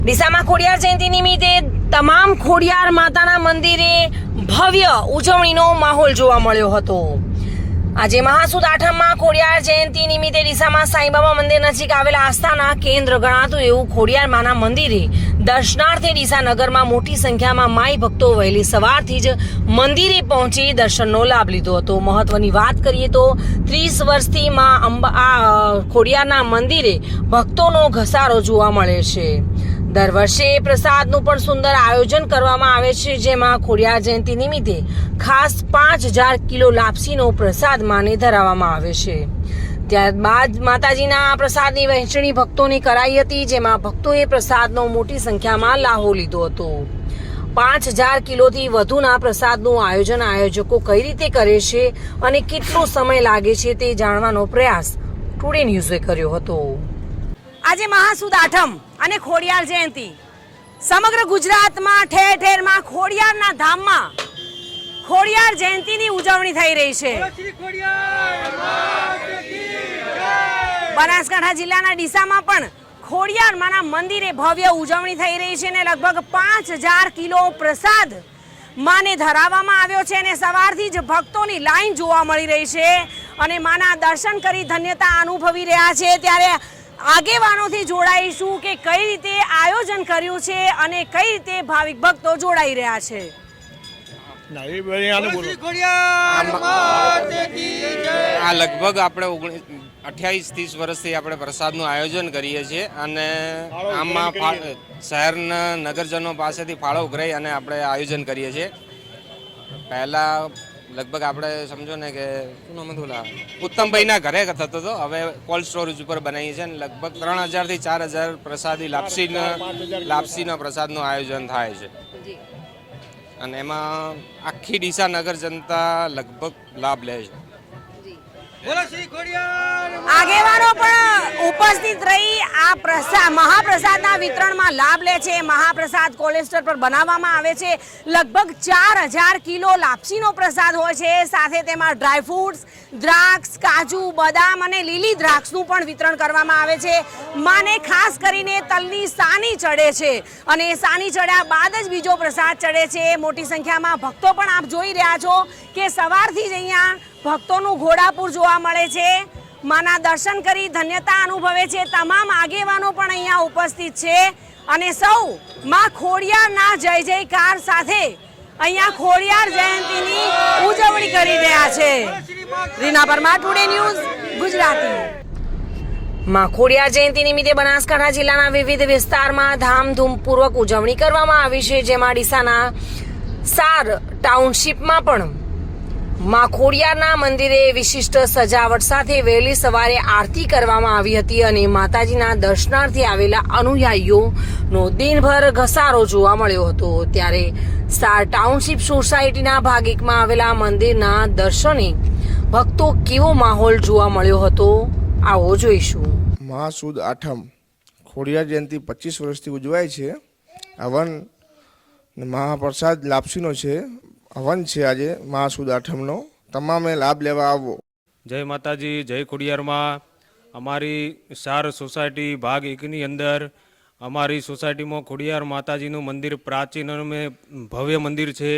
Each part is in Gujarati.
ડીસામાં ખોડિયાર જયંતિ નિમિત્તે તમામ ખોડિયાર માતાના મંદિરે ભવ્ય ઉજવણીનો માહોલ જોવા મળ્યો હતો। આજે મહાસુદ આઠમમાં ખોડિયાર જયંતિ નિમિત્તે ડીસામાં સાંઈબાબા મંદિર નજીક આવેલા આસ્થાના કેન્દ્ર ગણાતું એવું ખોડિયાર માના મંદિરે દર્શનાર્થે ડીસા નગરમાં મોટી સંખ્યામાં માઈ ભક્તો વહેલી સવારથી જ મંદિરે પહોંચી દર્શનનો લાભ લીધો હતો। મહત્વની વાત કરીએ તો 30 વર્ષથી ખોડિયારના મંદિરે ભક્તોનો ઘસારો જોવા મળે છે। દર વર્ષે પ્રસાદનું પણ સુંદર આયોજન કરવામાં આવે છે, જેમાં ખોડિયાર જયંતિ નિમિત્તે ખાસ 5000 કિલો લાપસીનો પ્રસાદ માને ધરાવવામાં આવે છે। ત્યારબાદ માતાજીના પ્રસાદની વહેંચણી ભક્તોને કરાઈ હતી, જેમાં ભક્તોએ પ્રસાદનો મોટી સંખ્યામાં લાહો લીધો હતો। 5000 કિલોથી વધુના પ્રસાદનું આયોજન આયોજકો કઈ રીતે કરે છે અને કેટલો સમય લાગે છે તે જાણવાનો પ્રયાસ ટુડે ન્યૂઝે કર્યો હતો। આજે મહાસુદ આઠમ અને ખોડિયાર જયંતિ સમગ્ર ગુજરાતમાં ઠેર ઠેરમાં ખોડિયારના ધામમાં ખોડિયાર જયંતિની ઉજવણી થઈ રહી છે। બનાસકાંઠા જિલ્લાના ડીસામાં પણ ખોડિયાર માના મંદિરે ભવ્ય ઉજવણી થઈ રહી છે અને લગભગ 5000 કિલો પ્રસાદ માને ધરાવવામાં આવ્યો છે અને સવારથી જ ભક્તોની લાઈન જોવા મળી રહી છે અને માના દર્શન કરી ધન્યતા અનુભવી રહ્યા છે। ત્યારે આગેવાનોથી જોડાઈશું કે કઈ રીતે આયોજન કર્યું છે અને કઈ રીતે ભાવિક ભક્તો જોડાઈ રહ્યા છે। આ લગભગ આપણે 28-30 વર્ષથી આપણે પ્રસાદનું આયોજન કરીએ છીએ અને આમાં શહેરના નગરજનો પાસેથી ફાળો ઉઘરાઈ અને આપણે આયોજન કરીએ છીએ। પહેલાં લગભગ આપણે સમજો ને કે ઉત્તમભાઈના ઘરે થતો હતો, હવે કોલ્ડ સ્ટોરેજ ઉપર બનાવીએ છીએ અને લગભગ 3000 થી 4000 પ્રસાદી લાપસીના પ્રસાદનું આયોજન થાય છે અને એમાં આખી ડીસા નગર જનતા લગભગ લાભ લે છે। આગેવાનો પણ ઉપસ્થિત રહી આ મહાપ્રસાદના વિતરણમાં લાભ લે છે। મહાપ્રસાદ કોલેસ્ટર પર બનાવવામાં આવે છે। લગભગ 4000 કિલો લાપસીનો પ્રસાદ હોય છે, સાથે તેમાં ડ્રાયફ્રૂટ્સ, દ્રાક્ષ, કાજુ, બદામ અને લીલી દ્રાક્ષનું પણ વિતરણ કરવામાં આવે છે। માને ખાસ કરીને તલની સાની ચડે છે અને સાની ચડ્યા બાદ જ બીજો પ્રસાદ ચડે છે। મોટી સંખ્યામાં ભક્તો પણ આપ જોઈ રહ્યા છો કે સવારથી જ અહીંયા ભક્તોનું ઘોડાપુર જોવા મળે છે। માના દર્શન કરી ધન્યતા અનુભવે છે। તમામ આગેવાનો પણ અહીંયા ઉપસ્થિત છે અને સૌ માં ખોડિયારના જય જયકાર સાથે અહીંયા ખોડિયાર જયંતિની ઉજવણી કરી રહ્યા છે। Reena Parmar, today news, Gujarati. માં ખોડિયાર જયંતિ નિમિત્તે બનાસકાંઠા જિલ્લાના વિવિધ વિસ્તારમાં ધામધૂમપૂર્વક ઉજવણી કરવામાં આવી છે, જેમાં ડીસાના સાર ટાઉનશીપમાં પણ માં ખોડિયારના મંદિરે વિશિષ્ટ સજાવટ સાથે વહેલી સવારે આરતી કરવામાં આવી હતી અને માતાજીના દર્શનાર્થે આવેલા અનુયાયીઓનો દિનભર ઘસારો જોવા મળ્યો હતો। ત્યારે સ્ટાર ટાઉનશીપ સોસાયટીના ભાગીકમાં આવેલા મંદિરના દર્શને ભક્તો કેવો માહોલ જોવા મળ્યો હતો, આવો જોઈશું। મહાસુદ આઠમ ખોડિયાર જયંતિ 25 વર્ષથી ઉજવાય છે। હવન મહાપ્રસાદ લાપસીનો છે, હવન છે આજે મહાસુદ આઠમનો, તમામે લાભ લેવા આવો। જય માતાજી, જય ખોડિયારમાં। અમારી સાર સોસાયટી ભાગ 1ની અંદર અમારી સોસાયટીમાં ખોડિયાર માતાજીનું મંદિર પ્રાચીન અને ભવ્ય મંદિર છે।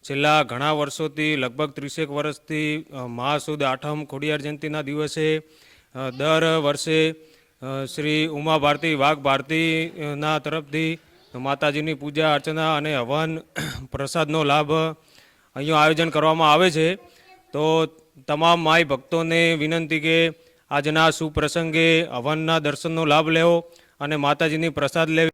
છેલ્લા ઘણા વર્ષોથી લગભગ 30 વર્ષથી મહાસુદ આઠમ ખોડિયાર જયંતિના દિવસે દર વર્ષે શ્રી ઉમા ભારતી વાઘ ભારતીના તરફથી માતાજીની પૂજા અર્ચના અને હવન પ્રસાદનો લાભ અહીંયા આયોજન કરવામાં આવે છે। તો તમામ માઈ ભક્તોને વિનંતી કે આજના સુપ્રસંગે હવનના દર્શનનો લાભ લેવો અને માતાજીની પ્રસાદ લેવી।